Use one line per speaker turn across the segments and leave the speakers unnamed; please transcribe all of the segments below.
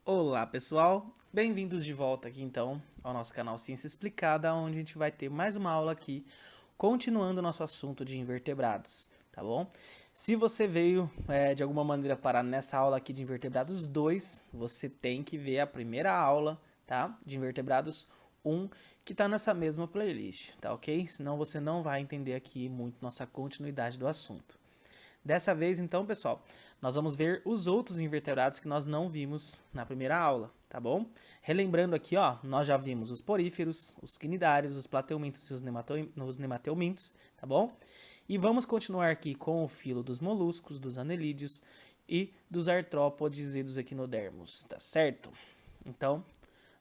Olá pessoal, bem-vindos de volta aqui então ao nosso canal Ciência Explicada, onde a gente vai ter mais uma aula aqui, continuando o nosso assunto de invertebrados, tá bom? Se você veio de alguma maneira parar nessa aula aqui de invertebrados 2, você tem que ver a primeira aula, tá? De invertebrados 1, que tá nessa mesma playlist, tá ok? Senão você não vai entender aqui muito nossa continuidade do assunto. Dessa vez, então, pessoal, nós vamos ver os outros invertebrados que nós não vimos na primeira aula, tá bom? Relembrando aqui, ó, nós já vimos os poríferos, os quinidários, os plateumintos e os nemateumintos, tá bom? E vamos continuar aqui com o filo dos moluscos, dos anelídeos e dos artrópodes e dos equinodermos, tá certo? Então,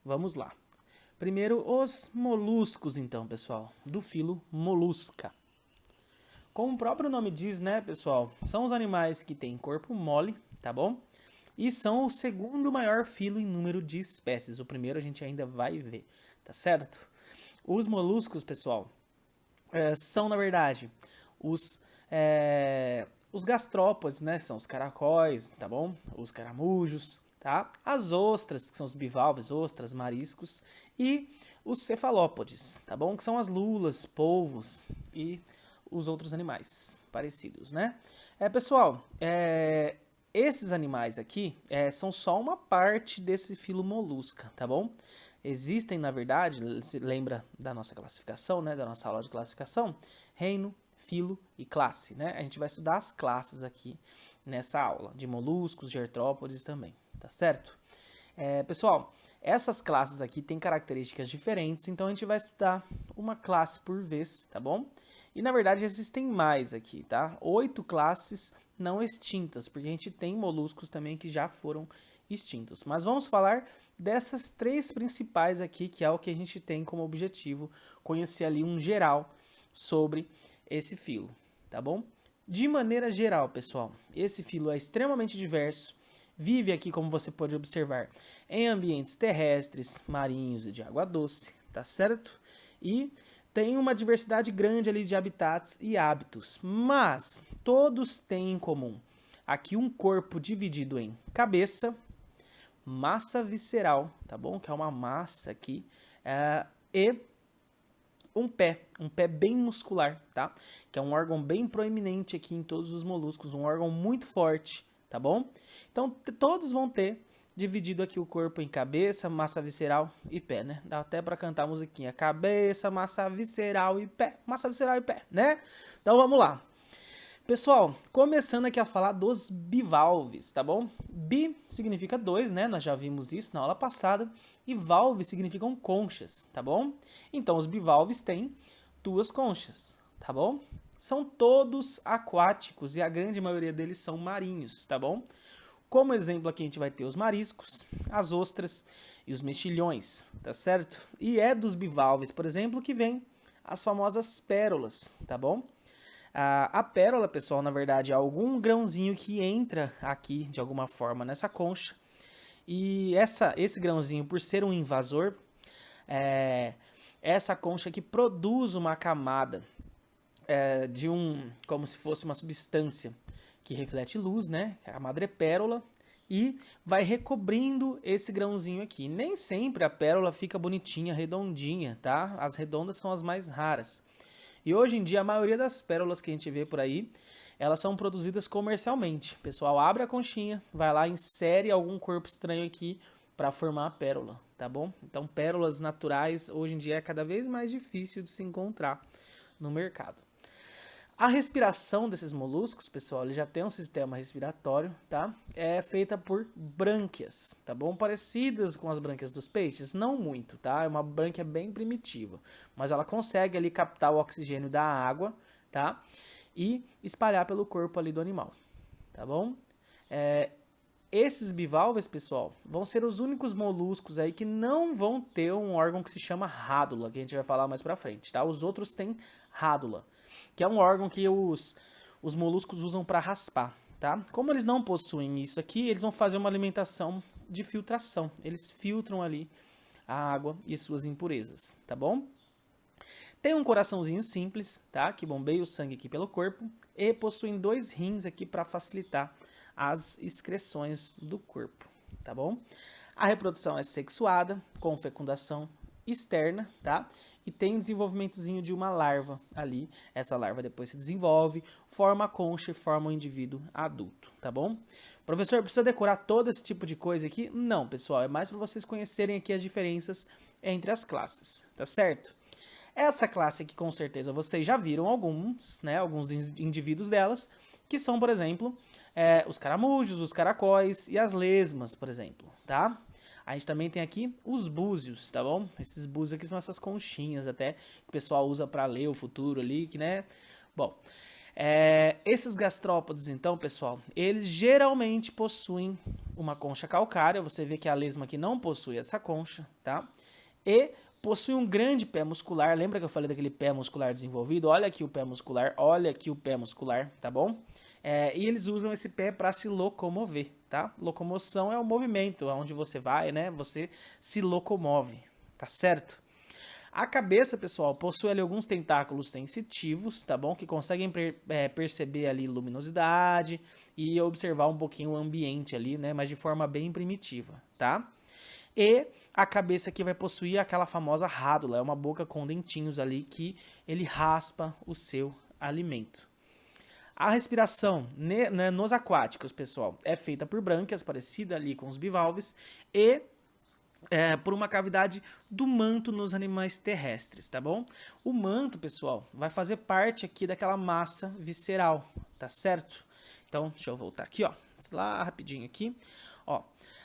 vamos lá. Primeiro, os moluscos, então, pessoal, do filo Molusca. Como o próprio nome diz, né, pessoal, são os animais que têm corpo mole, tá bom? E são o segundo maior filo em número de espécies. O primeiro a gente ainda vai ver, tá certo? Os moluscos, pessoal, são, na verdade, os gastrópodes, né? São os caracóis, tá bom? Os caramujos, tá? As ostras, que são os bivalves, ostras, mariscos. E os cefalópodes, tá bom? Que são as lulas, polvos e os outros animais parecidos, né? Pessoal, esses animais aqui são só uma parte desse filo molusca, tá bom? Existem, na verdade, se lembra da nossa classificação, né? Da nossa aula de classificação, reino, filo e classe, né? A gente vai estudar as classes aqui nessa aula, de moluscos, de artrópodes também, tá certo? Pessoal, essas classes aqui têm características diferentes, então a gente vai estudar uma classe por vez, tá bom? E na verdade existem mais aqui, tá? 8 classes não extintas, porque a gente tem moluscos também que já foram extintos. Mas vamos falar dessas 3 principais aqui, que é o que a gente tem como objetivo, conhecer ali um geral sobre esse filo, tá bom? De maneira geral, pessoal, esse filo é extremamente diverso, vive aqui, como você pode observar, em ambientes terrestres, marinhos e de água doce, tá certo? E tem uma diversidade grande ali de habitats e hábitos, mas todos têm em comum aqui um corpo dividido em cabeça, massa visceral, tá bom? Que é uma massa aqui, e um pé bem muscular, tá? Que é um órgão bem proeminente aqui em todos os moluscos, um órgão muito forte, tá bom? Então, todos vão ter dividido aqui o corpo em cabeça, massa visceral e pé, né? Dá até pra cantar a musiquinha. Cabeça, massa visceral e pé, né? Então, vamos lá. Pessoal, começando aqui a falar dos bivalves, tá bom? Bi significa 2, né? Nós já vimos isso na aula passada. E valve significam conchas, tá bom? Então, os bivalves têm 2 conchas, tá bom? São todos aquáticos e a grande maioria deles são marinhos, tá bom? Como exemplo aqui a gente vai ter os mariscos, as ostras e os mexilhões, tá certo? E é dos bivalves, por exemplo, que vem as famosas pérolas, tá bom? A pérola, pessoal, na verdade é algum grãozinho que entra aqui de alguma forma nessa concha. E esse grãozinho, por ser um invasor, essa concha que produz uma camada como se fosse uma substância que reflete luz, né? A madrepérola, e vai recobrindo esse grãozinho aqui. Nem sempre a pérola fica bonitinha, redondinha, tá? As redondas são as mais raras. E hoje em dia a maioria das pérolas que a gente vê por aí, elas são produzidas comercialmente. O pessoal abre a conchinha, vai lá, insere algum corpo estranho aqui para formar a pérola, tá bom? Então pérolas naturais hoje em dia é cada vez mais difícil de se encontrar no mercado. A respiração desses moluscos, pessoal, ele já tem um sistema respiratório, tá? É feita por brânquias, tá bom? Parecidas com as brânquias dos peixes, não muito, tá? É uma brânquia bem primitiva, mas ela consegue ali captar o oxigênio da água, tá? E espalhar pelo corpo ali do animal, tá bom? Esses bivalves, pessoal, vão ser os únicos moluscos aí que não vão ter um órgão que se chama rádula, que a gente vai falar mais pra frente, tá? Os outros têm rádula, que é um órgão que os moluscos usam para raspar, tá? Como eles não possuem isso aqui, eles vão fazer uma alimentação de filtração. Eles filtram ali a água e suas impurezas, tá bom? Tem um coraçãozinho simples, tá? Que bombeia o sangue aqui pelo corpo e possuem 2 rins aqui para facilitar as excreções do corpo, tá bom? A reprodução é sexuada, com fecundação externa, tá? E tem um desenvolvimentozinho de uma larva ali. Essa larva depois se desenvolve, forma a concha e forma o indivíduo adulto, tá bom? Professor, precisa decorar todo esse tipo de coisa aqui? Não, pessoal, é mais para vocês conhecerem aqui as diferenças entre as classes, tá certo? Essa classe aqui, com certeza, vocês já viram alguns, né? Alguns indivíduos delas, que são, por exemplo, os caramujos, os caracóis e as lesmas, por exemplo, tá? A gente também tem aqui os búzios, tá bom? Esses búzios aqui são essas conchinhas até, que o pessoal usa para ler o futuro ali, que, né? Bom, esses gastrópodes, então, pessoal, eles geralmente possuem uma concha calcária. Você vê que a lesma aqui não possui essa concha, tá? E possui um grande pé muscular. Lembra que eu falei daquele pé muscular desenvolvido? Olha aqui o pé muscular, olha aqui o pé muscular, tá bom? E eles usam esse pé para se locomover, tá? Locomoção é o movimento, aonde você vai, né? Você se locomove, tá certo? A cabeça, pessoal, possui ali alguns tentáculos sensitivos, tá bom? Que conseguem perceber ali luminosidade e observar um pouquinho o ambiente ali, né? Mas de forma bem primitiva, tá? E a cabeça aqui vai possuir aquela famosa rádula, é uma boca com dentinhos ali que ele raspa o seu alimento. A respiração nos aquáticos, pessoal, é feita por brânquias, parecida ali com os bivalves, e por uma cavidade do manto nos animais terrestres, tá bom? O manto, pessoal, vai fazer parte aqui daquela massa visceral, tá certo? Então, deixa eu voltar aqui, ó, lá rapidinho aqui, ó.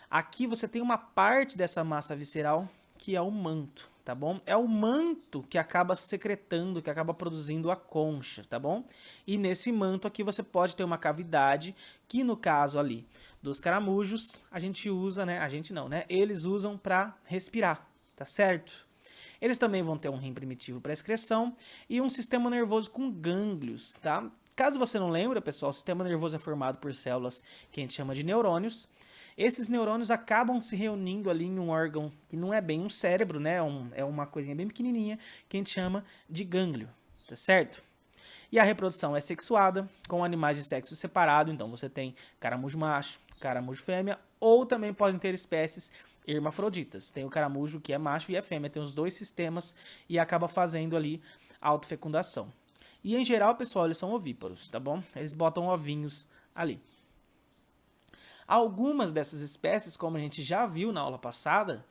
Aqui você tem uma parte dessa massa visceral que é o manto, tá bom? É o manto que acaba secretando, que acaba produzindo a concha, tá bom? E nesse manto aqui você pode ter uma cavidade que no caso ali dos caramujos a gente usa, né? A gente não, né? Eles usam para respirar, tá certo? Eles também vão ter um rim primitivo para excreção e um sistema nervoso com gânglios, tá? Caso você não lembre, pessoal, o sistema nervoso é formado por células que a gente chama de neurônios. Esses neurônios acabam se reunindo ali em um órgão que não é bem um cérebro, né? É uma coisinha bem pequenininha que a gente chama de gânglio, tá certo? E a reprodução é sexuada com animais de sexo separado, então você tem caramujo macho, caramujo fêmea, ou também podem ter espécies hermafroditas. Tem o caramujo que é macho e é fêmea, tem os dois sistemas e acaba fazendo ali autofecundação. E em geral, pessoal, eles são ovíparos, tá bom? Eles botam ovinhos ali. Algumas dessas espécies, como a gente já viu na aula passada,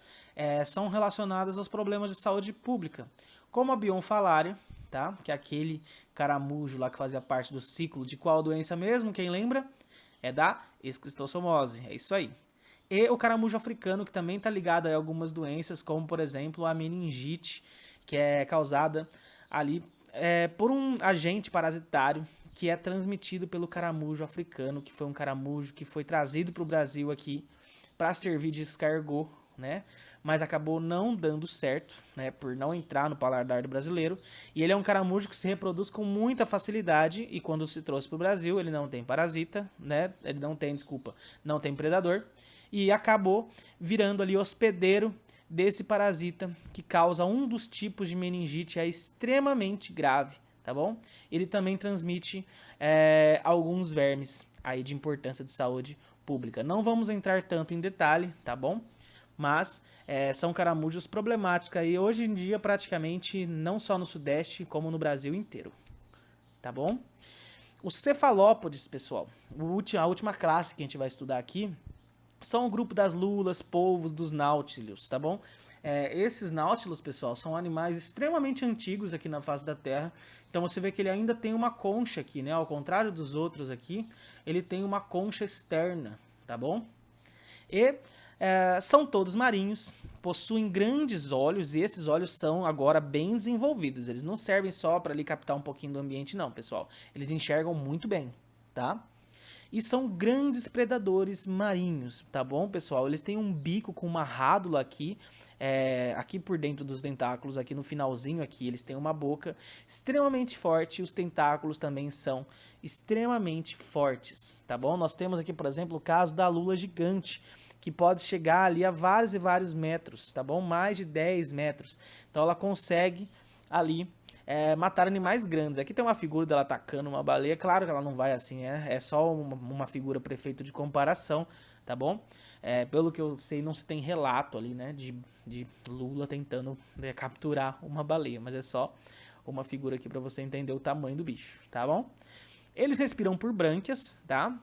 são relacionadas aos problemas de saúde pública, como a bionfalária, tá? Que é aquele caramujo lá que fazia parte do ciclo de qual doença mesmo, quem lembra? É da esquistossomose, é isso aí. E o caramujo africano, que também está ligado a algumas doenças, como por exemplo a meningite, que é causada ali por um agente parasitário que é transmitido pelo caramujo africano, que foi um caramujo que foi trazido para o Brasil aqui para servir de escargot, né? Mas acabou não dando certo, né? Por não entrar no paladar do brasileiro. E ele é um caramujo que se reproduz com muita facilidade e quando se trouxe para o Brasil, ele não tem parasita, né? Ele não tem predador e acabou virando ali hospedeiro desse parasita que causa um dos tipos de meningite extremamente grave, tá bom? Ele também transmite alguns vermes aí de importância de saúde pública. Não vamos entrar tanto em detalhe, tá bom? Mas são caramujos problemáticos aí hoje em dia praticamente não só no Sudeste como no Brasil inteiro, tá bom? Os cefalópodes, pessoal, a última classe que a gente vai estudar aqui, são o grupo das lulas, polvos, dos náutilos, tá bom? Esses náutilos, pessoal, são animais extremamente antigos aqui na face da Terra. Então você vê que ele ainda tem uma concha aqui, né? Ao contrário dos outros aqui, ele tem uma concha externa, tá bom? E são todos marinhos, possuem grandes olhos e esses olhos são agora bem desenvolvidos. Eles não servem só para ali captar um pouquinho do ambiente, não, pessoal. Eles enxergam muito bem, tá? E são grandes predadores marinhos, tá bom, pessoal? Eles têm um bico com uma rádula aqui, aqui por dentro dos tentáculos, aqui no finalzinho aqui, eles têm uma boca extremamente forte e os tentáculos também são extremamente fortes, tá bom? Nós temos aqui, por exemplo, o caso da lula gigante, que pode chegar ali a vários e vários metros, tá bom? Mais de 10 metros. Então ela consegue ali matar animais grandes. Aqui tem uma figura dela atacando uma baleia, claro que ela não vai assim, é só uma figura para efeito de comparação, tá bom? Pelo que eu sei, não se tem relato ali, né, de Lula tentando capturar uma baleia, mas é só uma figura aqui para você entender o tamanho do bicho, tá bom? Eles respiram por brânquias, tá?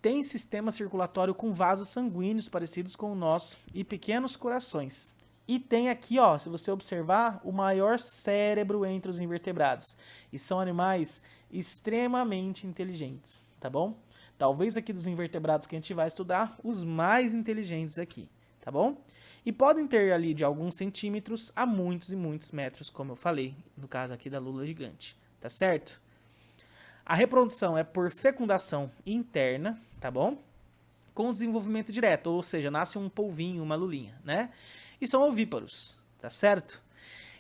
Tem sistema circulatório com vasos sanguíneos parecidos com o nosso e pequenos corações. E tem aqui, ó, se você observar, o maior cérebro entre os invertebrados. E são animais extremamente inteligentes, tá bom? Talvez aqui dos invertebrados que a gente vai estudar, os mais inteligentes aqui, tá bom? E podem ter ali de alguns centímetros a muitos e muitos metros, como eu falei, no caso aqui da lula gigante, tá certo? A reprodução é por fecundação interna, tá bom? Com desenvolvimento direto, ou seja, nasce um polvinho, uma lulinha, né? E são ovíparos, tá certo?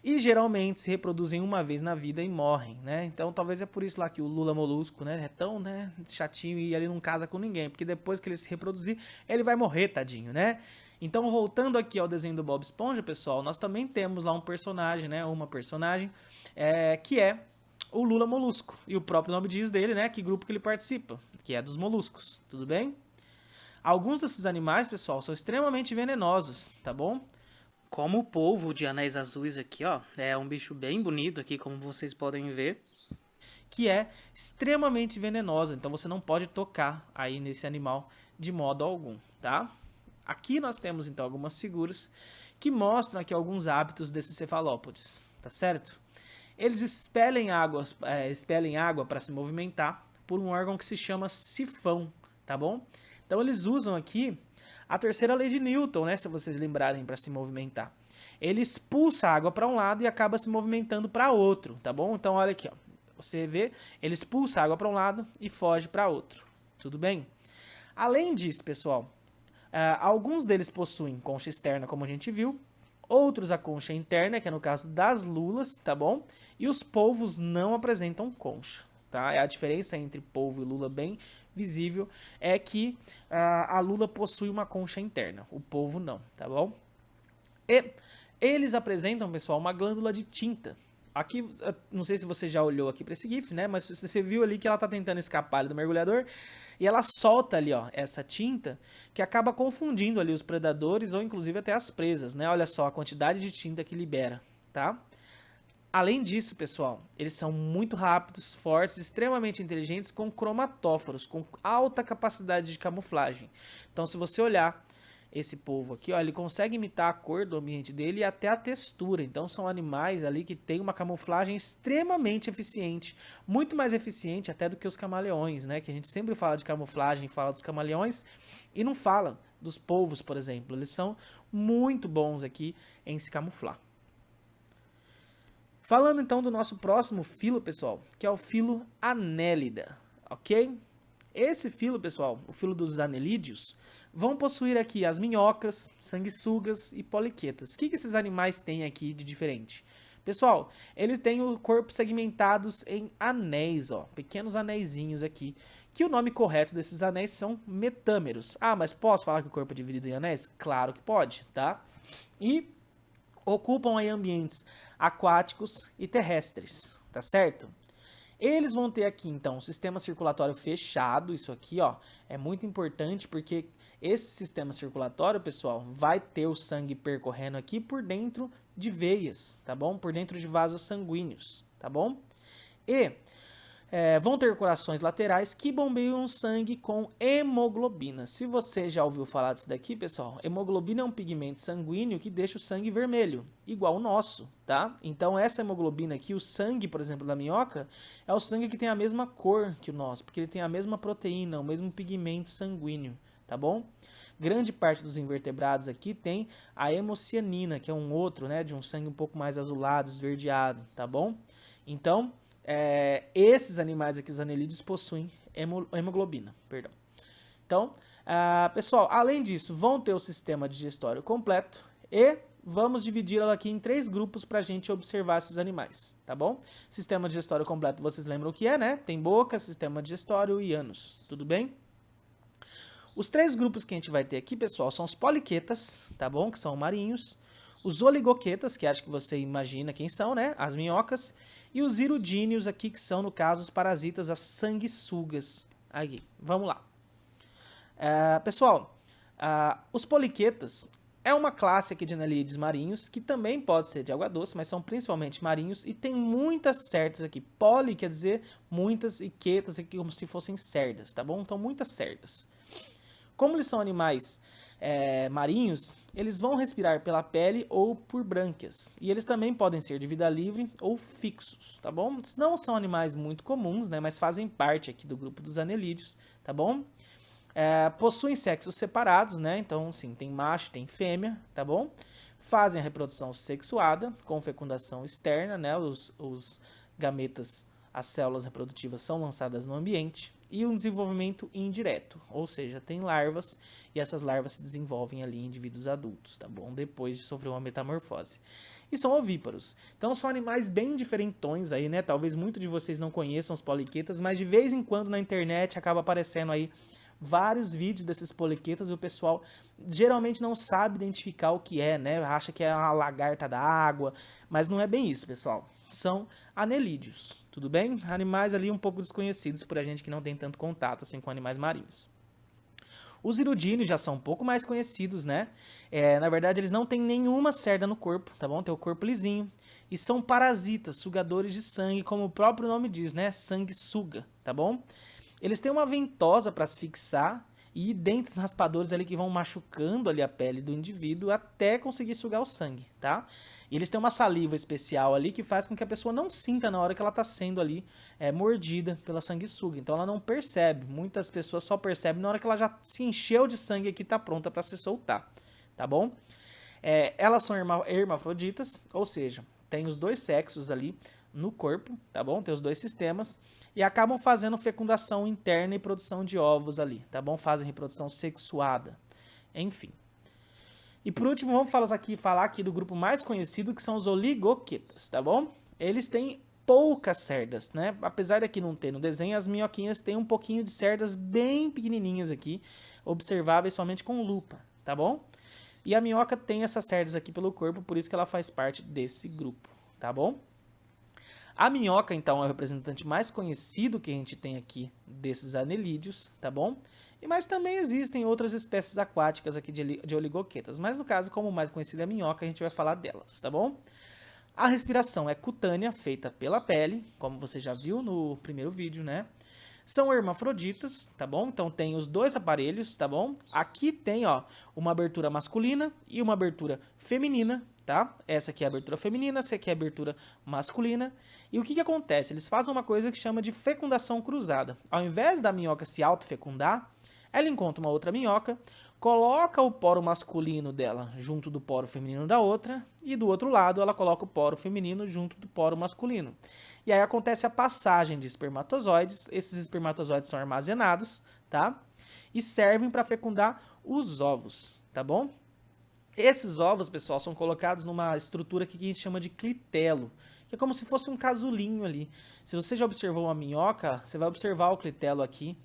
E geralmente se reproduzem uma vez na vida e morrem, né? Então talvez é por isso lá que o Lula molusco, né, é tão, né, chatinho e ele não casa com ninguém, porque depois que ele se reproduzir, ele vai morrer, tadinho, né? Então voltando aqui ao desenho do Bob Esponja, pessoal, nós também temos lá um personagem, né, uma personagem, que é o Lula molusco. E o próprio nome diz dele, né, que grupo que ele participa, que é dos moluscos, tudo bem? Alguns desses animais, pessoal, são extremamente venenosos, tá bom? Como o polvo de anéis azuis aqui, ó, é um bicho bem bonito aqui, como vocês podem ver, que é extremamente venenoso, então você não pode tocar aí nesse animal de modo algum, tá? Aqui nós temos então algumas figuras que mostram aqui alguns hábitos desses cefalópodes, tá certo? Eles expelem água para se movimentar por um órgão que se chama sifão, tá bom? Então eles usam aqui a terceira lei de Newton, né, se vocês lembrarem, para se movimentar. Ele expulsa a água para um lado e acaba se movimentando para outro, tá bom? Então olha aqui, ó. Você vê, ele expulsa a água para um lado e foge para outro. Tudo bem? Além disso, pessoal, alguns deles possuem concha externa, como a gente viu, outros a concha interna, que é no caso das lulas, tá bom? E os polvos não apresentam concha, tá? É a diferença entre polvo e lula bem visível, é que a lula possui uma concha interna, o polvo não, tá bom? E eles apresentam, pessoal, uma glândula de tinta. Aqui, não sei se você já olhou aqui para esse GIF, né? Mas você viu ali que ela tá tentando escapar ali do mergulhador e ela solta ali, ó, essa tinta que acaba confundindo ali os predadores ou inclusive até as presas, né? Olha só a quantidade de tinta que libera, tá? Além disso, pessoal, eles são muito rápidos, fortes, extremamente inteligentes, com cromatóforos, com alta capacidade de camuflagem. Então, se você olhar esse polvo aqui, ó, ele consegue imitar a cor do ambiente dele e até a textura. Então, são animais ali que têm uma camuflagem extremamente eficiente, muito mais eficiente até do que os camaleões, né? Que a gente sempre fala de camuflagem, fala dos camaleões e não fala dos polvos, por exemplo. Eles são muito bons aqui em se camuflar. Falando então do nosso próximo filo, pessoal, que é o filo Annelida, ok? Esse filo, pessoal, o filo dos anelídeos, vão possuir aqui as minhocas, sanguessugas e poliquetas. O que esses animais têm aqui de diferente? Pessoal, ele tem o corpo segmentados em anéis, ó, pequenos anéisinhos aqui, que o nome correto desses anéis são metâmeros. Ah, mas posso falar que o corpo é dividido em anéis? Claro que pode, tá? E ocupam aí ambientes aquáticos e terrestres, tá certo? Eles vão ter aqui, então, um sistema circulatório fechado, isso aqui, ó, é muito importante porque esse sistema circulatório, pessoal, vai ter o sangue percorrendo aqui por dentro de veias, tá bom? Por dentro de vasos sanguíneos, tá bom? E vão ter corações laterais que bombeiam sangue com hemoglobina. Se você já ouviu falar disso daqui, pessoal, hemoglobina é um pigmento sanguíneo que deixa o sangue vermelho, igual o nosso, tá? Então essa hemoglobina aqui, o sangue, por exemplo, da minhoca, é o sangue que tem a mesma cor que o nosso, porque ele tem a mesma proteína, o mesmo pigmento sanguíneo, tá bom? Grande parte dos invertebrados aqui tem a hemocianina, que é um outro, né, de um sangue um pouco mais azulado, esverdeado, tá bom? Então, esses animais aqui, os anelídeos, possuem hemoglobina, perdão. Então, pessoal, além disso, vão ter o sistema digestório completo e vamos dividir ela aqui em 3 grupos para a gente observar esses animais, tá bom? Sistema digestório completo, vocês lembram o que é, né? Tem boca, sistema digestório e ânus, tudo bem? Os 3 grupos que a gente vai ter aqui, pessoal, são os poliquetas, tá bom? Que são marinhos. Os oligoquetas, que acho que você imagina quem são, né? As minhocas. E os irudíneos aqui, que são, no caso, os parasitas, as sanguessugas. Aqui, vamos lá. Pessoal, os poliquetas é uma classe aqui de anelídeos marinhos, que também pode ser de água doce, mas são principalmente marinhos, e tem muitas cerdas aqui. Poli quer dizer muitas, e quetas aqui como se fossem cerdas, tá bom? Então, muitas cerdas. Como eles são animais marinhos, eles vão respirar pela pele ou por brânquias. E eles também podem ser de vida livre ou fixos, tá bom? Não são animais muito comuns, né? Mas fazem parte aqui do grupo dos anelídeos, tá bom? Possuem sexos separados, né? Então, sim, tem macho, tem fêmea, tá bom? Fazem a reprodução sexuada com fecundação externa, né? Os gametas, as células reprodutivas são lançadas no ambiente. E um desenvolvimento indireto, ou seja, tem larvas e essas larvas se desenvolvem ali em indivíduos adultos, tá bom? Depois de sofrer uma metamorfose. E são ovíparos. Então são animais bem diferentões aí, né? Talvez muitos de vocês não conheçam os poliquetas, mas de vez em quando na internet acaba aparecendo aí vários vídeos desses poliquetas e o pessoal geralmente não sabe identificar o que é, né? Acha que é uma lagarta da água, mas não é bem isso, pessoal. São anelídeos, tudo bem? Animais ali um pouco desconhecidos por a gente que não tem tanto contato assim com animais marinhos. Os irudíneos já são um pouco mais conhecidos, né? Na verdade, eles não têm nenhuma cerda no corpo, tá bom? Tem o corpo lisinho. E são parasitas, sugadores de sangue, como o próprio nome diz, né? Sanguessuga, tá bom? Eles têm uma ventosa para se fixar e dentes raspadores ali que vão machucando ali a pele do indivíduo até conseguir sugar o sangue, tá? E eles têm uma saliva especial ali que faz com que a pessoa não sinta na hora que ela está sendo ali mordida pela sanguessuga. Então ela não percebe. Muitas pessoas só percebem na hora que ela já se encheu de sangue aqui e está pronta para se soltar, tá bom? Elas são hermafroditas, ou seja, tem os dois sexos ali no corpo, tá bom? Tem os dois sistemas e acabam fazendo fecundação interna e produção de ovos ali, tá bom? Fazem reprodução sexuada, enfim. E por último, vamos falar aqui do grupo mais conhecido, que são os oligoquetas, tá bom? Eles têm poucas cerdas, né? Apesar de aqui não ter no desenho, as minhoquinhas têm um pouquinho de cerdas bem pequenininhas aqui, observáveis somente com lupa, tá bom? E a minhoca tem essas cerdas aqui pelo corpo, por isso que ela faz parte desse grupo, tá bom? A minhoca, então, é o representante mais conhecido que a gente tem aqui desses anelídeos, tá bom? Mas também existem outras espécies aquáticas aqui de oligoquetas. Mas no caso, como o mais conhecido é a minhoca, a gente vai falar delas, tá bom? A respiração é cutânea, feita pela pele, como você já viu no primeiro vídeo, né? São hermafroditas, tá bom? Então tem os dois aparelhos, tá bom? Aqui tem, ó, uma abertura masculina e uma abertura feminina, tá? Essa aqui é a abertura feminina, essa aqui é a abertura masculina. E o que acontece? Eles fazem uma coisa que chama de fecundação cruzada. Ao invés da minhoca se autofecundar, ela encontra uma outra minhoca, coloca o poro masculino dela junto do poro feminino da outra, e do outro lado ela coloca o poro feminino junto do poro masculino. E aí acontece a passagem de espermatozoides, esses espermatozoides são armazenados, tá? E servem para fecundar os ovos, tá bom? Esses ovos, pessoal, são colocados numa estrutura que a gente chama de clitelo, que é como se fosse um casulinho ali. Se você já observou uma minhoca, você vai observar o clitelo aqui,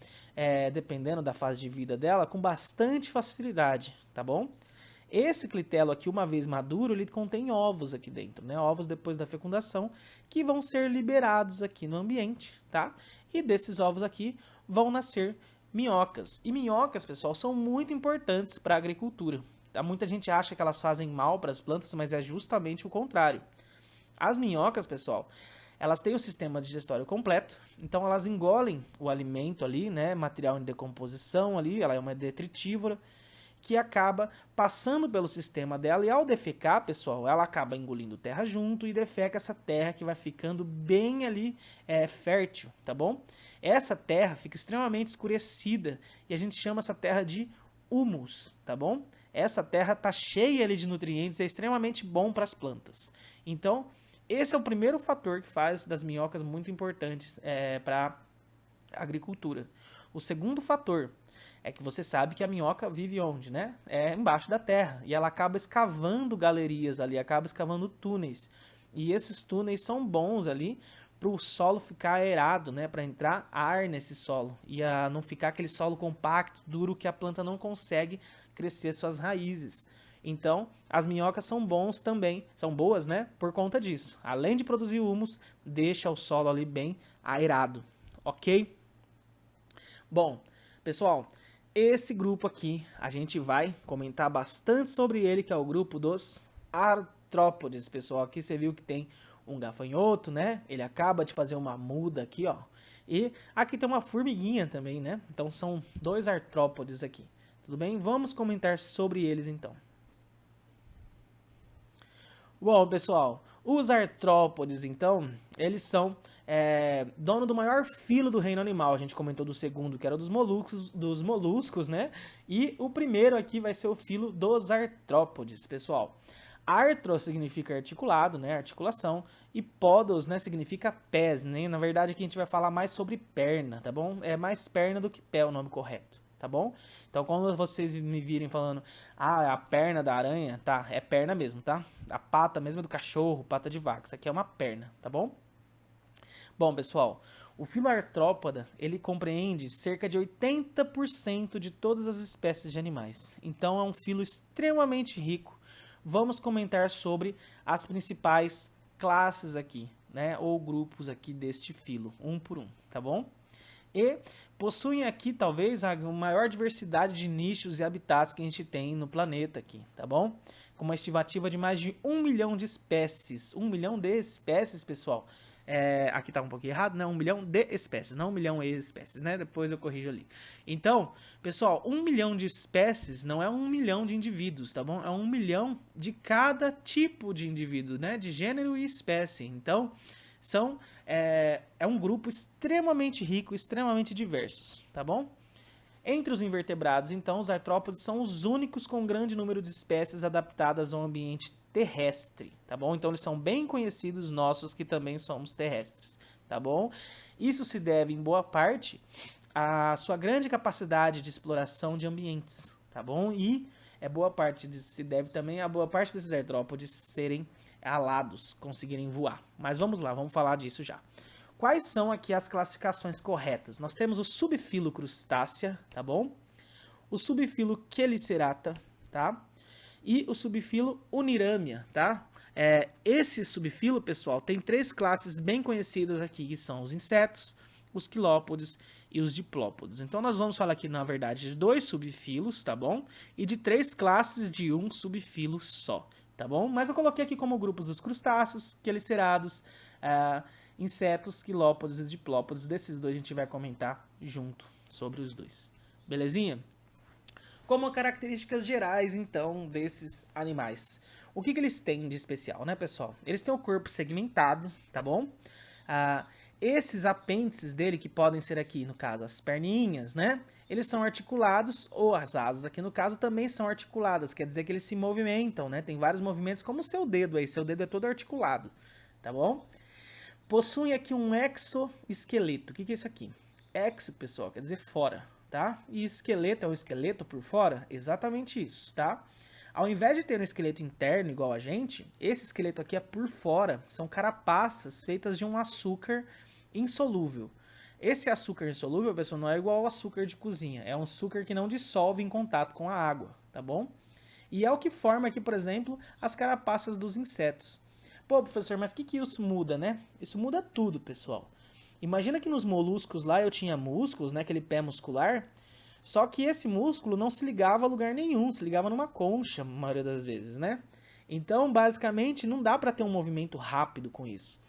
dependendo da fase de vida dela, com bastante facilidade, tá bom? Esse clitelo aqui, uma vez maduro, ele contém ovos aqui dentro, né? Ovos depois da fecundação, que vão ser liberados aqui no ambiente, tá? E desses ovos aqui vão nascer minhocas. E minhocas, pessoal, são muito importantes para a agricultura. Tá? Muita gente acha que elas fazem mal para as plantas, mas é justamente o contrário. As minhocas, pessoal, elas têm o sistema digestório completo, então elas engolem o alimento ali, né, material em decomposição ali, ela é uma detritívora, que acaba passando pelo sistema dela e ao defecar, pessoal, ela acaba engolindo terra junto e defeca essa terra que vai ficando bem ali fértil, tá bom? Essa terra fica extremamente escurecida e a gente chama essa terra de humus, tá bom? Essa terra tá cheia ali de nutrientes, é extremamente bom para as plantas. Então, esse é o primeiro fator que faz das minhocas muito importantes para a agricultura. O segundo fator é que você sabe que a minhoca vive onde, né? Embaixo da terra. E ela acaba escavando galerias ali, acaba escavando túneis. E esses túneis são bons ali para o solo ficar aerado, né? Para entrar ar nesse solo. E não ficar aquele solo compacto, duro, que a planta não consegue crescer suas raízes. Então, as minhocas são bons também, são boas, né? Por conta disso. Além de produzir humus, deixa o solo ali bem aerado, ok? Bom, pessoal, esse grupo aqui a gente vai comentar bastante sobre ele, que é o grupo dos artrópodes, pessoal. Aqui você viu que tem um gafanhoto, né? Ele acaba de fazer uma muda aqui, ó. E aqui tem uma formiguinha também, né? Então são 2 artrópodes aqui. Tudo bem? Vamos comentar sobre eles então. Bom, pessoal, os artrópodes, então, eles são dono do maior filo do reino animal. A gente comentou do segundo, que era dos moluscos, né? E o primeiro aqui vai ser o filo dos artrópodes, pessoal. Artro significa articulado, né? Articulação. E podos, né? Significa pés, né? Na verdade, aqui a gente vai falar mais sobre perna, tá bom? É mais perna do que pé o nome correto, tá bom? Então, quando vocês me virem falando, ah, é a perna da aranha, tá? É perna mesmo, tá? A pata mesmo é do cachorro, pata de vaca. Isso aqui é uma perna, tá bom? Bom, pessoal, o filo artrópoda, ele compreende cerca de 80% de todas as espécies de animais. Então, é um filo extremamente rico. Vamos comentar sobre as principais classes aqui, né? Ou grupos aqui deste filo, um por um, tá bom? E possuem aqui, talvez, a maior diversidade de nichos e habitats que a gente tem no planeta aqui, tá bom? Com uma estimativa de mais de 1 milhão de espécies. 1 milhão de espécies, pessoal. Aqui tá um pouquinho errado, né? 1 milhão de espécies, não 1 milhão de espécies, né? Depois eu corrijo ali. Então, pessoal, 1 milhão de espécies não é 1 milhão de indivíduos, tá bom? É 1 milhão de cada tipo de indivíduo, né? De gênero e espécie. Então, é um grupo extremamente rico, extremamente diversos, tá bom? Entre os invertebrados, então, os artrópodes são os únicos com grande número de espécies adaptadas ao ambiente terrestre, tá bom? Então, eles são bem conhecidos nossos que também somos terrestres, tá bom? Isso se deve, em boa parte, à sua grande capacidade de exploração de ambientes, tá bom? E boa parte disso se deve também a boa parte desses artrópodes serem alados, conseguirem voar. Mas vamos lá, vamos falar disso já. Quais são aqui as classificações corretas? Nós temos o subfilo Crustácea, tá bom? O subfilo Chelicerata, tá? E o subfilo Uniramia, tá? Esse subfilo, pessoal, tem 3 classes bem conhecidas aqui, que são os insetos, os quilópodes e os diplópodes. Então, nós vamos falar aqui, na verdade, de 2 subfilos, tá bom? E de 3 classes de um subfilo só, tá bom? Mas eu coloquei aqui como grupos dos crustáceos, quelicerados, insetos, quilópodes e diplópodes. Desses 2 a gente vai comentar junto sobre os 2. Belezinha? Como características gerais, então, desses animais. O que eles têm de especial, né, pessoal? Eles têm o corpo segmentado, tá bom? Esses apêndices dele, que podem ser aqui, no caso, as perninhas, né? Eles são articulados, ou as asas aqui, no caso, também são articuladas. Quer dizer que eles se movimentam, né? Tem vários movimentos, como o seu dedo aí. Seu dedo é todo articulado, tá bom? Possuem aqui um exoesqueleto. O que é isso aqui? Exo, pessoal, quer dizer fora, tá? E esqueleto é um esqueleto por fora? Exatamente isso, tá? Ao invés de ter um esqueleto interno igual a gente, esse esqueleto aqui é por fora. São carapaças feitas de um açúcar insolúvel. Esse açúcar insolúvel, pessoal, não é igual ao açúcar de cozinha. É um açúcar que não dissolve em contato com a água, tá bom? E é o que forma aqui, por exemplo, as carapaças dos insetos. Pô, professor, mas o que isso muda, né? Isso muda tudo, pessoal. Imagina que nos moluscos lá eu tinha músculos, né? Aquele pé muscular. Só que esse músculo não se ligava a lugar nenhum, se ligava numa concha, a maioria das vezes, né? Então, basicamente, não dá para ter um movimento rápido com isso.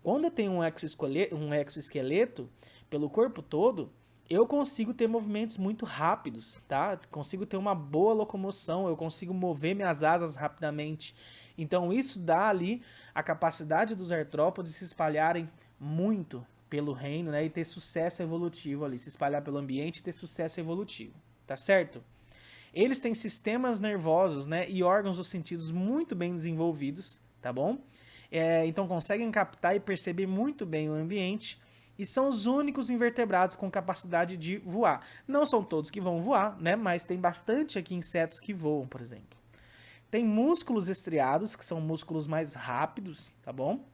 Quando eu tenho um exoesqueleto pelo corpo todo, eu consigo ter movimentos muito rápidos, tá? Consigo ter uma boa locomoção, eu consigo mover minhas asas rapidamente. Então isso dá ali a capacidade dos artrópodes se espalharem muito pelo reino, né? E ter sucesso evolutivo ali, se espalhar pelo ambiente e ter sucesso evolutivo, tá certo? Eles têm sistemas nervosos, né? E órgãos dos sentidos muito bem desenvolvidos, tá bom? Então conseguem captar e perceber muito bem o ambiente. E são os únicos invertebrados com capacidade de voar. Não são todos que vão voar, né? Mas tem bastante aqui insetos que voam, por exemplo. Tem músculos estriados, que são músculos mais rápidos, tá bom?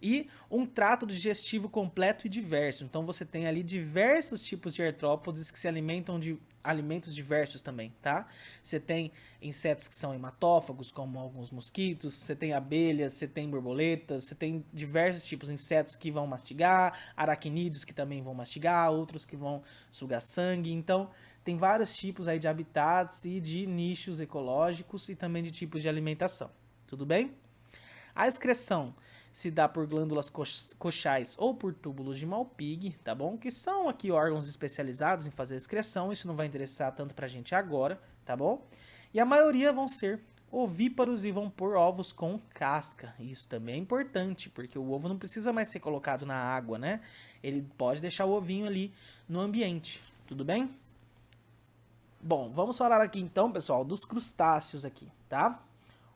E um trato digestivo completo e diverso. Então você tem ali diversos tipos de artrópodes que se alimentam de alimentos diversos também, tá? Você tem insetos que são hematófagos, como alguns mosquitos, você tem abelhas, você tem borboletas, você tem diversos tipos de insetos que vão mastigar, aracnídeos que também vão mastigar, outros que vão sugar sangue. Então, tem vários tipos aí de habitats e de nichos ecológicos e também de tipos de alimentação. Tudo bem? A excreção se dá por glândulas coxais ou por túbulos de Malpighi, tá bom? Que são aqui órgãos especializados em fazer excreção, isso não vai interessar tanto pra gente agora, tá bom? E a maioria vão ser ovíparos e vão pôr ovos com casca. Isso também é importante, porque o ovo não precisa mais ser colocado na água, né? Ele pode deixar o ovinho ali no ambiente, tudo bem? Bom, vamos falar aqui então, pessoal, dos crustáceos aqui, tá?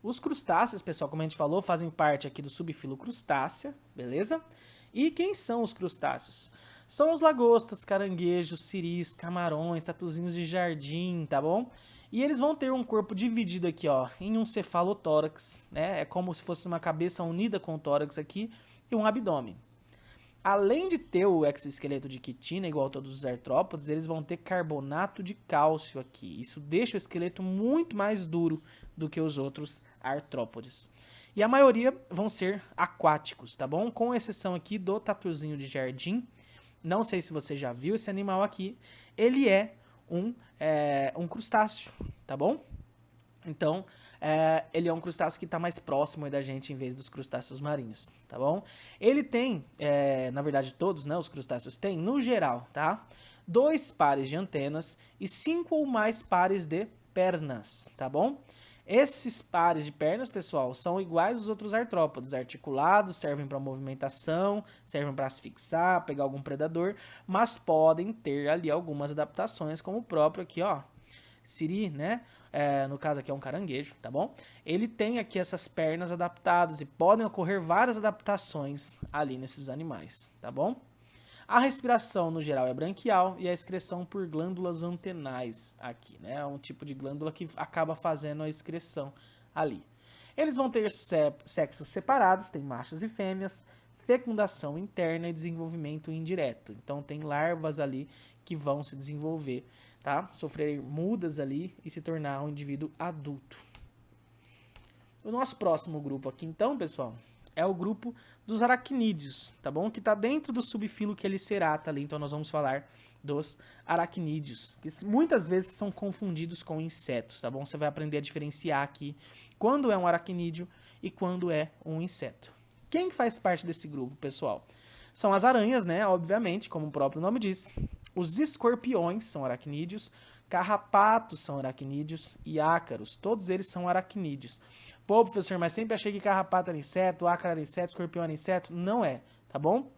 Os crustáceos, pessoal, como a gente falou, fazem parte aqui do subfilo Crustácea, beleza? E quem são os crustáceos? São os lagostas, caranguejos, siris, camarões, tatuzinhos de jardim, tá bom? E eles vão ter um corpo dividido aqui, ó, em um cefalotórax, né? É como se fosse uma cabeça unida com o tórax aqui e um abdômen. Além de ter o exoesqueleto de quitina, igual a todos os artrópodes, eles vão ter carbonato de cálcio aqui. Isso deixa o esqueleto muito mais duro do que os outros artrópodes. E a maioria vão ser aquáticos, tá bom? Com exceção aqui do tatuzinho de jardim. Não sei se você já viu esse animal aqui. Ele é um crustáceo, tá bom? Então, ele é um crustáceo que está mais próximo da gente em vez dos crustáceos marinhos, tá bom? Ele tem, na verdade todos, né, os crustáceos têm, no geral, tá? 2 pares de antenas e 5 ou mais pares de pernas, tá bom? Esses pares de pernas, pessoal, são iguais aos outros artrópodes, articulados, servem para movimentação, servem para asfixiar, pegar algum predador, mas podem ter ali algumas adaptações, como o próprio aqui, ó, siri, né? No caso aqui é um caranguejo, tá bom? Ele tem aqui essas pernas adaptadas e podem ocorrer várias adaptações ali nesses animais, tá bom? A respiração, no geral, é branquial e a excreção por glândulas antenais aqui, né? É um tipo de glândula que acaba fazendo a excreção ali. Eles vão ter sexos separados, tem machos e fêmeas, fecundação interna e desenvolvimento indireto. Então, tem larvas ali que vão se desenvolver, tá? Sofrer mudas ali e se tornar um indivíduo adulto. O nosso próximo grupo aqui, então, pessoal, é o grupo dos aracnídeos, tá bom? Que está dentro do subfilo Chelicerata ali, então nós vamos falar dos aracnídeos, que muitas vezes são confundidos com insetos, tá bom? Você vai aprender a diferenciar aqui quando é um aracnídeo e quando é um inseto. Quem faz parte desse grupo, pessoal? São as aranhas, né? Obviamente, como o próprio nome diz. Os escorpiões são aracnídeos, carrapatos são aracnídeos e ácaros, todos eles são aracnídeos. Pô, professor, mas sempre achei que carrapato era inseto, ácaro era inseto, escorpião era inseto. Não é, tá bom?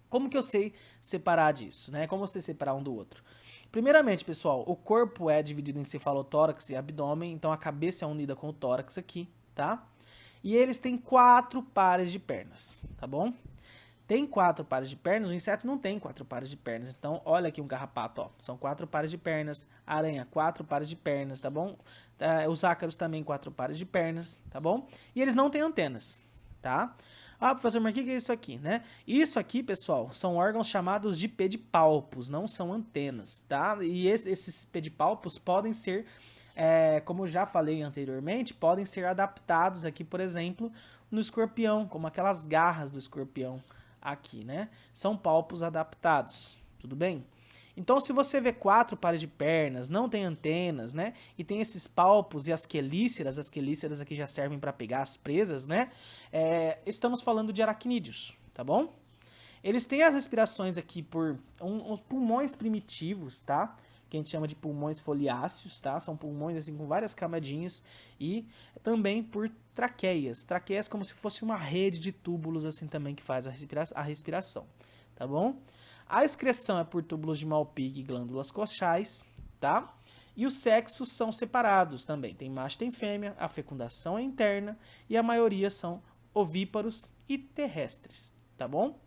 Como que eu sei separar disso, né? Como você separar um do outro? Primeiramente, pessoal, o corpo é dividido em cefalotórax e abdômen, então a cabeça é unida com o tórax aqui, tá? E eles têm 4 pares de pernas, tá bom? Tem 4 pares de pernas, o inseto não tem 4 pares de pernas. Então, olha aqui um carrapato, ó. São 4 pares de pernas. A aranha, 4 pares de pernas, tá bom? Os ácaros também 4 pares de pernas, tá bom? E eles não têm antenas, tá? Ah, professor, mas o que é isso aqui, né? Isso aqui, pessoal, são órgãos chamados de pedipalpos, não são antenas, tá? E esses pedipalpos podem ser, como eu já falei anteriormente, podem ser adaptados aqui, por exemplo, no escorpião, como aquelas garras do escorpião aqui, né? São palpos adaptados, tudo bem? Então, se você vê 4 pares de pernas, não tem antenas, né? E tem esses palpos e as quelíceras aqui já servem para pegar as presas, né? Estamos falando de aracnídeos, tá bom? Eles têm as respirações aqui por uns pulmões primitivos, tá? Que a gente chama de pulmões foliáceos, tá? São pulmões assim com várias camadinhas e também por traqueias. Traqueias como se fosse uma rede de túbulos assim também que faz a respiração, tá bom? A excreção é por túbulos de Malpighi e glândulas coxais, tá? E os sexos são separados também. Tem macho e tem fêmea, a fecundação é interna e a maioria são ovíparos e terrestres, tá bom?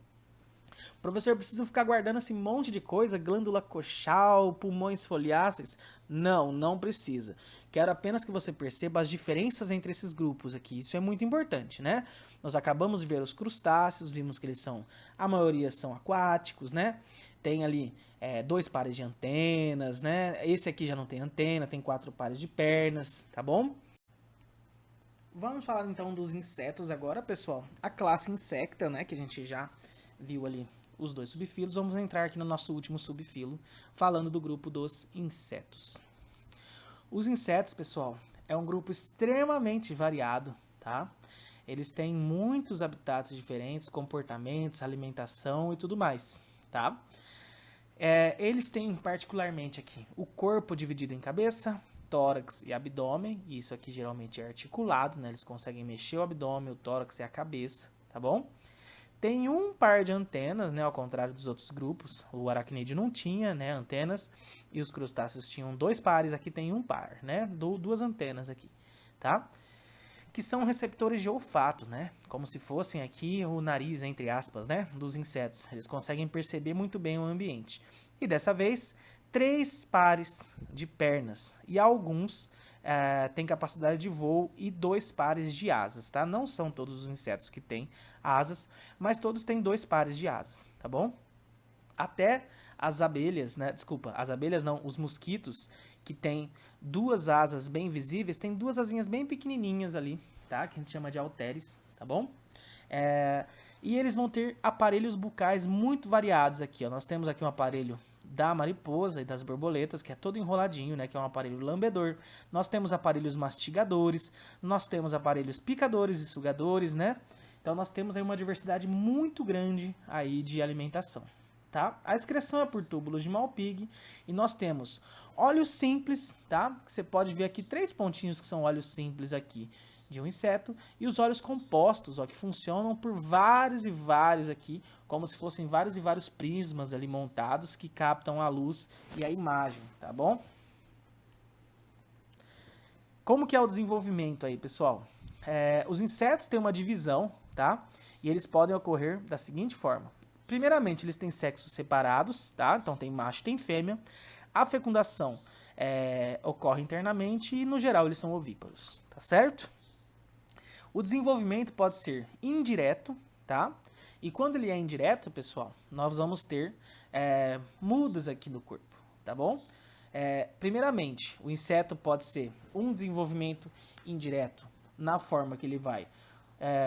Professor, eu preciso ficar guardando esse monte de coisa, glândula coxal, pulmões foliáceos? Não, não precisa. Quero apenas que você perceba as diferenças entre esses grupos aqui. Isso é muito importante, né? Nós acabamos de ver os crustáceos, vimos que a maioria são aquáticos, né? Tem ali 2 pares de antenas, né? Esse aqui já não tem antena, tem 4 pares de pernas, tá bom? Vamos falar então dos insetos agora, pessoal. A classe Insecta, né, que a gente já viu ali os 2 subfilos. Vamos entrar aqui no nosso último subfilo, falando do grupo dos insetos. Os insetos, pessoal, é um grupo extremamente variado, tá? Eles têm muitos habitats diferentes, comportamentos, alimentação e tudo mais, tá? Eles têm particularmente aqui o corpo dividido em cabeça, tórax e abdômen, e isso aqui geralmente é articulado, né? Eles conseguem mexer o abdômen, o tórax e a cabeça, tá bom? Tem um par de antenas, né? Ao contrário dos outros grupos, o aracnídeo não tinha, né? Antenas, e os crustáceos tinham 2 pares, aqui tem um par, né? 2 antenas aqui, tá? Que são receptores de olfato, né? Como se fossem aqui o nariz, entre aspas, né? Dos insetos. Eles conseguem perceber muito bem o ambiente. E dessa vez, 3 pares de pernas. E alguns têm capacidade de voo e 2 pares de asas, tá? Não são todos os insetos que têm asas, mas todos têm 2 pares de asas, tá bom? Até as abelhas, né? Desculpa, as abelhas não, os mosquitos que têm 2 asas bem visíveis, tem 2 asinhas bem pequenininhas ali, tá? Que a gente chama de halteres, tá bom? E eles vão ter aparelhos bucais muito variados aqui, ó. Nós temos aqui um aparelho da mariposa e das borboletas, que é todo enroladinho, né? Que é um aparelho lambedor. Nós temos aparelhos mastigadores, nós temos aparelhos picadores e sugadores, né? Então nós temos aí uma diversidade muito grande aí de alimentação. Tá? A excreção é por túbulos de Malpighi e nós temos olhos simples, tá? Você pode ver aqui 3 pontinhos que são olhos simples aqui de um inseto e os olhos compostos, ó, que funcionam por vários e vários aqui, como se fossem vários e vários prismas ali montados que captam a luz e a imagem, tá bom? Como que é o desenvolvimento aí, pessoal? Os insetos têm uma divisão, tá? E eles podem ocorrer da seguinte forma. Primeiramente, eles têm sexos separados, tá? Então tem macho e tem fêmea. A fecundação ocorre internamente e, no geral, eles são ovíparos, tá certo? O desenvolvimento pode ser indireto, tá? E quando ele é indireto, pessoal, nós vamos ter mudas aqui no corpo, tá bom? Primeiramente, o inseto pode ser um desenvolvimento indireto na forma que ele vai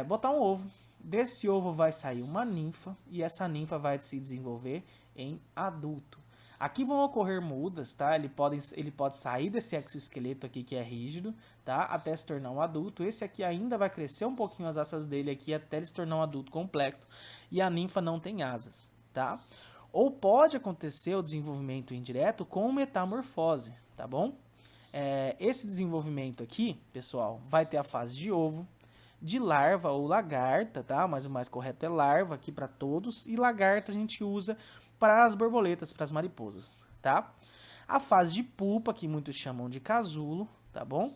botar um ovo. Desse ovo vai sair uma ninfa e essa ninfa vai se desenvolver em adulto. Aqui vão ocorrer mudas, tá? Ele pode sair desse exoesqueleto aqui que é rígido, tá? Até se tornar um adulto. Esse aqui ainda vai crescer um pouquinho as asas dele aqui até ele se tornar um adulto complexo e a ninfa não tem asas, tá? Ou pode acontecer o desenvolvimento indireto com metamorfose, tá bom? Esse desenvolvimento aqui, pessoal, vai ter a fase de ovo, de larva ou lagarta, tá? Mas o mais correto é larva aqui para todos. E lagarta a gente usa para as borboletas, para as mariposas, tá? A fase de pupa, que muitos chamam de casulo, tá bom?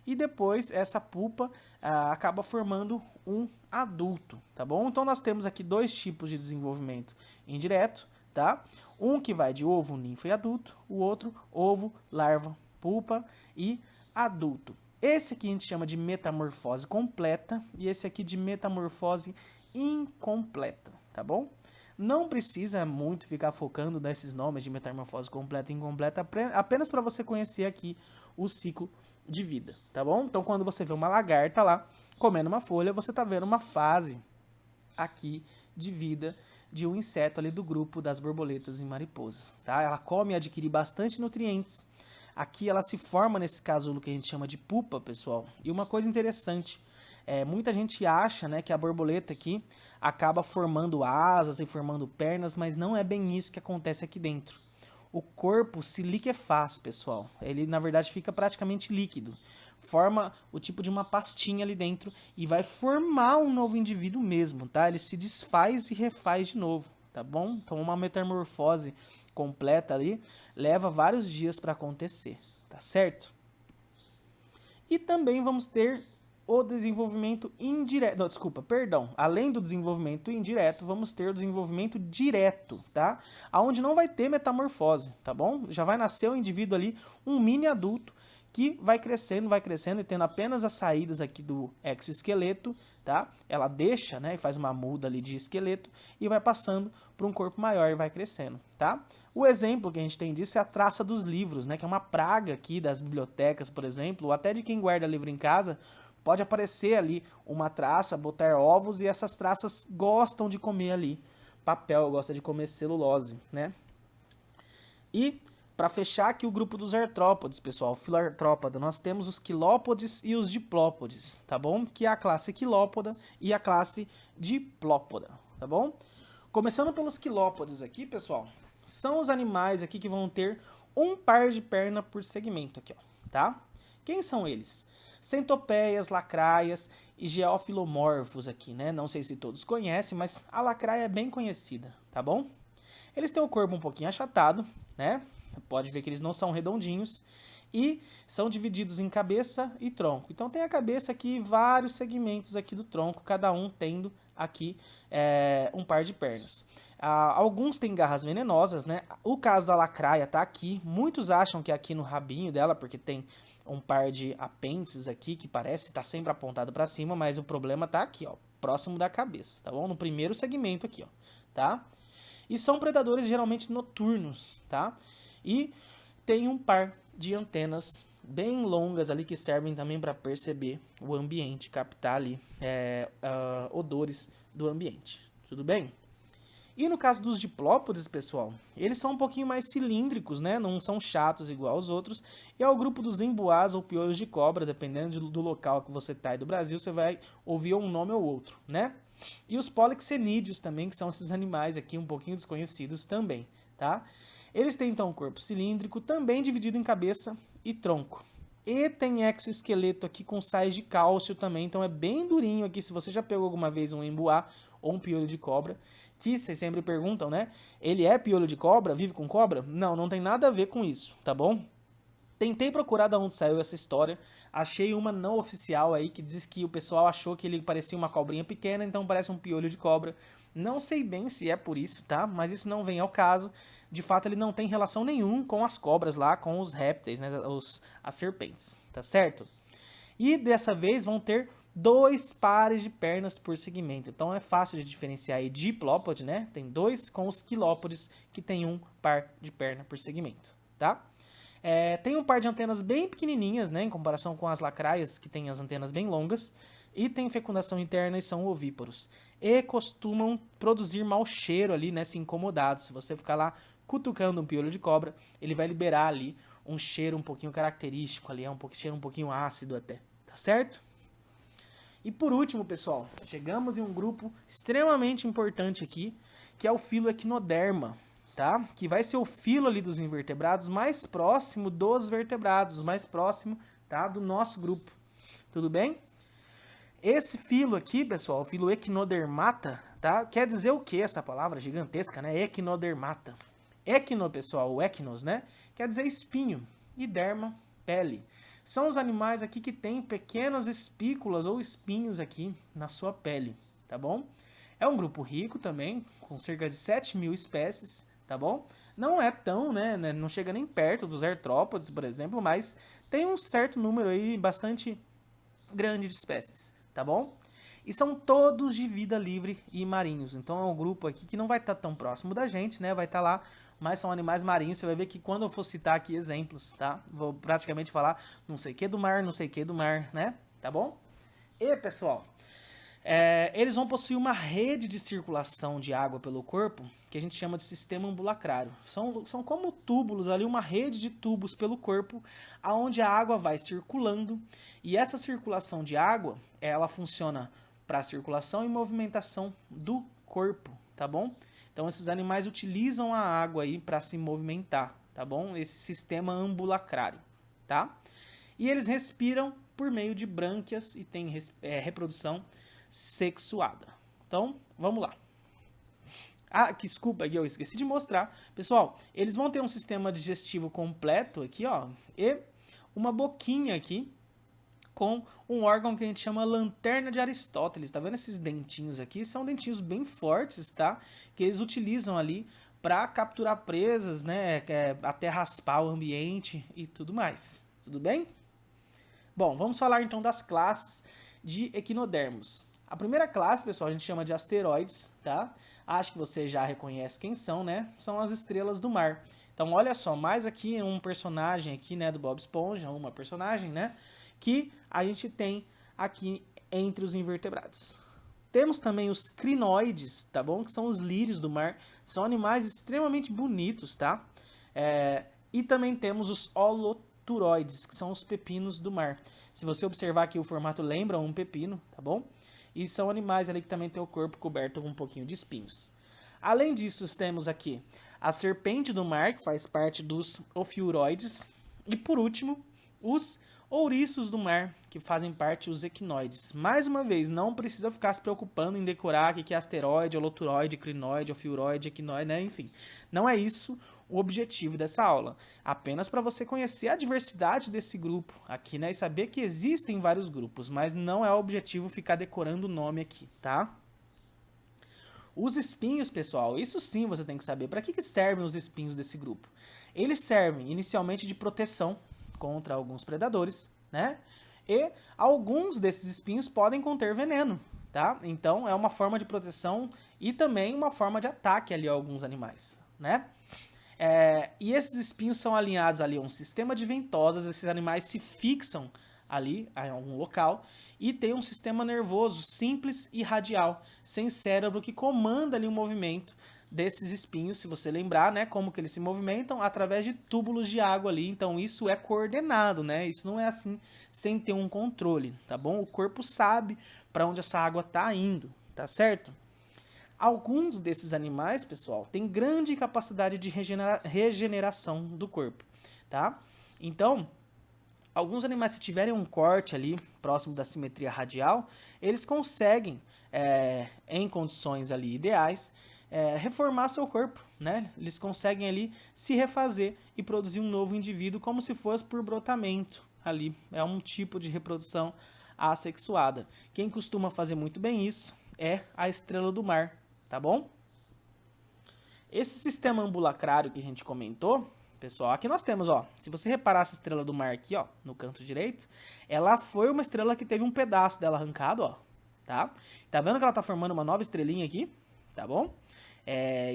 E depois essa pupa acaba formando um adulto, tá bom? Então nós temos aqui 2 tipos de desenvolvimento indireto, tá? Um que vai de ovo, ninfa e adulto. O outro, ovo, larva, pupa e adulto. Esse aqui a gente chama de metamorfose completa e esse aqui de metamorfose incompleta, tá bom? Não precisa muito ficar focando nesses nomes de metamorfose completa e incompleta, apenas para você conhecer aqui o ciclo de vida, tá bom? Então, quando você vê uma lagarta lá comendo uma folha, você está vendo uma fase aqui de vida de um inseto ali do grupo das borboletas e mariposas, tá? Ela come e adquire bastante nutrientes. Aqui ela se forma nesse casulo que a gente chama de pupa, pessoal. E uma coisa interessante, muita gente acha, né, que a borboleta aqui acaba formando asas e formando pernas, mas não é bem isso que acontece aqui dentro. O corpo se liquefaz, pessoal. Ele, na verdade, fica praticamente líquido. Forma o tipo de uma pastinha ali dentro e vai formar um novo indivíduo mesmo, tá? Ele se desfaz e refaz de novo, tá bom? Então, uma metamorfose completa ali leva vários dias para acontecer, tá certo? E também vamos ter o desenvolvimento indireto, não, desculpa, perdão, além do desenvolvimento indireto, vamos ter o desenvolvimento direto, tá? Aonde não vai ter metamorfose, tá bom? Já vai nascer o indivíduo ali, um mini adulto, que vai crescendo e tendo apenas as saídas aqui do exoesqueleto, tá? Ela deixa, né, e faz uma muda ali de esqueleto e vai passando para um corpo maior e vai crescendo, tá? O exemplo que a gente tem disso é a traça dos livros, né, que é uma praga aqui das bibliotecas, por exemplo, ou até de quem guarda livro em casa. Pode aparecer ali uma traça, botar ovos, e essas traças gostam de comer ali papel, gosta de comer celulose, né? E para fechar aqui o grupo dos artrópodes, pessoal, filoartrópoda, nós temos os quilópodes e os diplópodes, tá bom? Que é a classe quilópoda e a classe diplópoda, tá bom? Começando pelos quilópodes aqui, pessoal, são os animais aqui que vão ter um par de perna por segmento aqui, ó, tá? Quem são eles? Centopeias, lacraias e geofilomorfos aqui, né? Não sei se todos conhecem, mas a lacraia é bem conhecida, tá bom? Eles têm o corpo um pouquinho achatado, né? Pode ver que eles não são redondinhos e são divididos em cabeça e tronco. Então tem a cabeça aqui e vários segmentos aqui do tronco, cada um tendo aqui um par de pernas. Alguns têm garras venenosas, né? O caso da lacraia tá aqui. Muitos acham que é aqui no rabinho dela, porque tem um par de apêndices aqui que parece estar sempre apontado para cima, mas o problema tá aqui, ó, próximo da cabeça, tá bom? No primeiro segmento aqui, ó, tá? E são predadores geralmente noturnos, tá? E tem um par de antenas bem longas ali que servem também para perceber o ambiente, captar ali odores do ambiente, tudo bem? E no caso dos diplópodes, pessoal, eles são um pouquinho mais cilíndricos, né? Não são chatos igual aos outros. E é o grupo dos emboás ou piolhos de cobra, dependendo do local que você está aí do Brasil, você vai ouvir um nome ou outro, né? E os polixenídeos também, que são esses animais aqui um pouquinho desconhecidos também, tá? Eles têm então um corpo cilíndrico, também dividido em cabeça e tronco. E tem exoesqueleto aqui com sais de cálcio também, então é bem durinho aqui. Se você já pegou alguma vez um emboá ou um piolho de cobra, que vocês sempre perguntam, né? Ele é piolho de cobra? Vive com cobra? Não, não tem nada a ver com isso, tá bom? Tentei procurar de onde saiu essa história, achei uma não oficial aí que diz que o pessoal achou que ele parecia uma cobrinha pequena, então parece um piolho de cobra. Não sei bem se é por isso, tá? Mas isso não vem ao caso. De fato, ele não tem relação nenhum com as cobras lá, com os répteis, né? As serpentes, tá certo? E dessa vez vão ter 2 pares de pernas por segmento. Então é fácil de diferenciar aí diplópode, né? Tem 2 com os quilópodes, que tem 1 par de perna por segmento, tá? Tem um par de antenas bem pequenininhas, né? Em comparação com as lacraias, que tem as antenas bem longas. E tem fecundação interna e são ovíparos. E costumam produzir mau cheiro ali, né? Se incomodados. Se você ficar lá cutucando um piolho de cobra, ele vai liberar ali um cheiro um pouquinho característico ali. Cheiro um pouquinho ácido até, tá certo? E por último, pessoal, chegamos em um grupo extremamente importante aqui, que é o filo Equinoderma, tá? Que vai ser o filo ali dos invertebrados mais próximo dos vertebrados, mais próximo, tá, do nosso grupo. Tudo bem? Esse filo aqui, pessoal, o filo Equinodermata, tá? Quer dizer o que essa palavra gigantesca, né? Equinodermata. Equino, pessoal, o equinos, né? Quer dizer espinho. E derma, pele. São os animais aqui que têm pequenas espículas ou espinhos aqui na sua pele, tá bom? É um grupo rico também, com cerca de 7.000 espécies, tá bom? Não é tão, né? Não chega nem perto dos artrópodes, por exemplo, mas tem um certo número aí bastante grande de espécies, tá bom? E são todos de vida livre e marinhos. Então é um grupo aqui que não vai estar tão próximo da gente, né? Vai estar lá, mas são animais marinhos. Você vai ver que quando eu for citar aqui exemplos, tá? Vou praticamente falar não sei o que do mar, não sei o que do mar, né? Tá bom? E, pessoal, eles vão possuir uma rede de circulação de água pelo corpo, que a gente chama de sistema ambulacrário. São como túbulos ali, uma rede de tubos pelo corpo, aonde a água vai circulando. E essa circulação de água, ela funciona para circulação e movimentação do corpo, tá bom? Então esses animais utilizam a água aí para se movimentar, tá bom? Esse sistema ambulacrário, tá? E eles respiram por meio de brânquias e têm reprodução sexuada. Então, vamos lá. Desculpa, eu esqueci de mostrar. Pessoal, eles vão ter um sistema digestivo completo aqui, ó, e uma boquinha aqui com um órgão que a gente chama lanterna de Aristóteles. Tá vendo esses dentinhos aqui? São dentinhos bem fortes, tá? Que eles utilizam ali para capturar presas, né? Até raspar o ambiente e tudo mais. Tudo bem? Bom, vamos falar então das classes de equinodermos. A primeira classe, pessoal, a gente chama de asteroides, tá? Acho que você já reconhece quem são, né? São as estrelas do mar. Então, olha só, mais aqui um personagem aqui, né, do Bob Esponja, uma personagem, né, que a gente tem aqui entre os invertebrados. Temos também os crinoides, tá bom? Que são os lírios do mar. São animais extremamente bonitos, tá? E também temos os holoturoides, que são os pepinos do mar. Se você observar aqui, o formato lembra um pepino, tá bom? E são animais ali que também tem o corpo coberto com um pouquinho de espinhos. Além disso, temos aqui a serpente do mar, que faz parte dos ofiuroides. E por último, os ouriços do mar, que fazem parte dos equinoides. Mais uma vez, não precisa ficar se preocupando em decorar o que é asteroide, holoturoide, crinoide, ofiuroide, equinoide, né? Enfim, não é isso o objetivo dessa aula. Apenas para você conhecer a diversidade desse grupo aqui, né? E saber que existem vários grupos, mas não é o objetivo ficar decorando o nome aqui, tá? Os espinhos, pessoal, isso sim você tem que saber. Para que servem os espinhos desse grupo? Eles servem inicialmente de proteção contra alguns predadores, né? E alguns desses espinhos podem conter veneno, tá? Então é uma forma de proteção e também uma forma de ataque ali a alguns animais, né? E esses espinhos são alinhados ali a um sistema de ventosas. Esses animais se fixam ali em algum local e tem um sistema nervoso simples e radial, sem cérebro, que comanda ali o movimento desses espinhos, se você lembrar, né, como que eles se movimentam, através de túbulos de água ali. Então isso é coordenado, né? Isso não é assim sem ter um controle, tá bom? O corpo sabe para onde essa água tá indo, tá certo? Alguns desses animais, pessoal, têm grande capacidade de regeneração do corpo, tá? Então, alguns animais, se tiverem um corte ali próximo da simetria radial, eles conseguem, em condições ali ideais, reformar seu corpo, né? Eles conseguem ali se refazer e produzir um novo indivíduo como se fosse por brotamento ali. É um tipo de reprodução assexuada. Quem costuma fazer muito bem isso é a estrela do mar, tá bom? Esse sistema ambulacrário que a gente comentou, pessoal, aqui nós temos, ó, se você reparar essa estrela do mar aqui, ó, no canto direito, ela foi uma estrela que teve um pedaço dela arrancado, ó, tá? Tá vendo que ela tá formando uma nova estrelinha aqui, tá bom?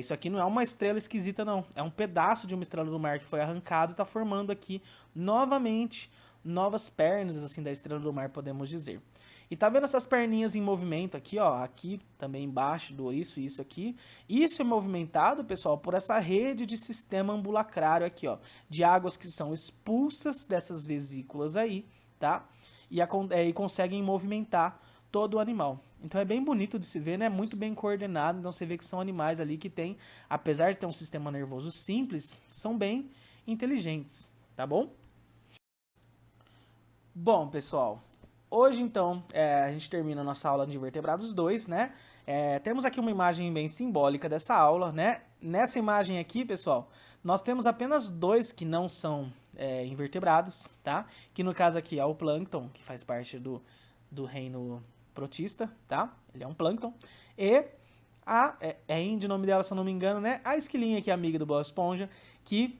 Isso aqui não é uma estrela esquisita, não. É um pedaço de uma estrela do mar que foi arrancado e tá formando aqui, novamente, novas pernas, assim, da estrela do mar, podemos dizer. E tá vendo essas perninhas em movimento aqui, ó, aqui também embaixo do ouriço, isso aqui. Isso é movimentado, pessoal, por essa rede de sistema ambulacrário aqui, ó, de águas que são expulsas dessas vesículas aí, tá? E conseguem movimentar todo o animal. Então é bem bonito de se ver, né? Muito bem coordenado. Então você vê que são animais ali que tem, apesar de ter um sistema nervoso simples, são bem inteligentes, tá bom? Bom, pessoal, hoje, então, a gente termina a nossa aula de Invertebrados 2, né? Temos aqui uma imagem bem simbólica dessa aula, né? Nessa imagem aqui, pessoal, nós temos apenas dois que não são invertebrados, tá? Que no caso aqui é o plâncton, que faz parte do reino protista, tá? Ele é um plâncton. E a Indy, o nome dela, se eu não me engano, né? A esquilinha aqui, amiga do Bob Esponja, que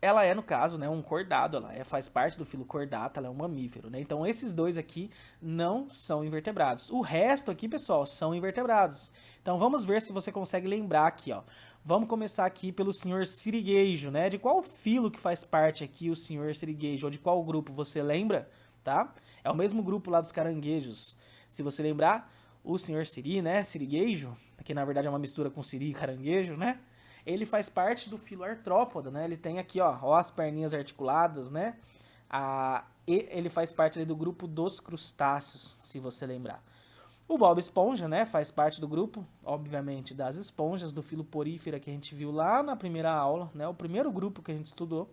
ela é, no caso, né, um cordado, ela faz parte do filo cordata, ela é um mamífero, né? Então esses dois aqui não são invertebrados. O resto aqui, pessoal, são invertebrados. Então vamos ver se você consegue lembrar aqui, ó. Vamos começar aqui pelo senhor sirigueijo, né? De qual filo que faz parte aqui o senhor sirigueijo, ou de qual grupo você lembra, tá? É o mesmo grupo lá dos caranguejos. Se você lembrar, o senhor siri, né, sirigueijo, que na verdade é uma mistura com siri e caranguejo, né? Ele faz parte do filo artrópoda, né? Ele tem aqui, ó as perninhas articuladas, né? E ele faz parte ali do grupo dos crustáceos, se você lembrar. O Bob Esponja, né? Faz parte do grupo, obviamente, das esponjas, do filo porífera que a gente viu lá na primeira aula, né? O primeiro grupo que a gente estudou.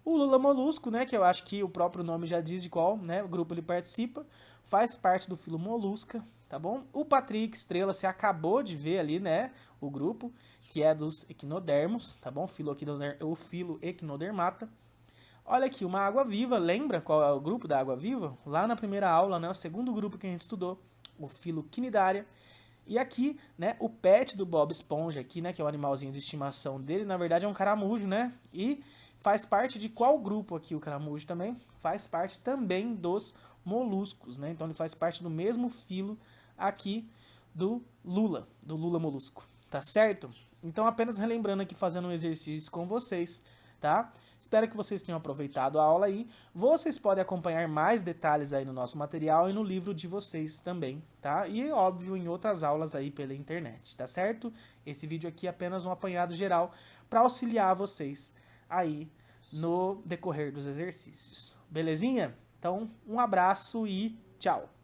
O Lula Molusco, né? Que eu acho que o próprio nome já diz de qual, né? O grupo ele participa. Faz parte do filo Molusca, tá bom? O Patrick Estrela, você acabou de ver ali, né? O grupo, que é dos equinodermos, tá bom? O filo Equinodermata. Olha aqui, uma água-viva, lembra qual é o grupo da água-viva? Lá na primeira aula, né? O segundo grupo que a gente estudou, o filo Quinidária. E aqui, né, o pet do Bob Esponja aqui, né, que é o animalzinho de estimação dele, na verdade é um caramujo, né? E faz parte de qual grupo aqui o caramujo também? Faz parte também dos moluscos, né? Então ele faz parte do mesmo filo aqui do lula molusco, tá certo? Então apenas relembrando aqui, fazendo um exercício com vocês, tá? Espero que vocês tenham aproveitado a aula aí. Vocês podem acompanhar mais detalhes aí no nosso material e no livro de vocês também, tá? E, óbvio, em outras aulas aí pela internet, tá certo? Esse vídeo aqui é apenas um apanhado geral para auxiliar vocês aí no decorrer dos exercícios. Belezinha? Então, um abraço e tchau!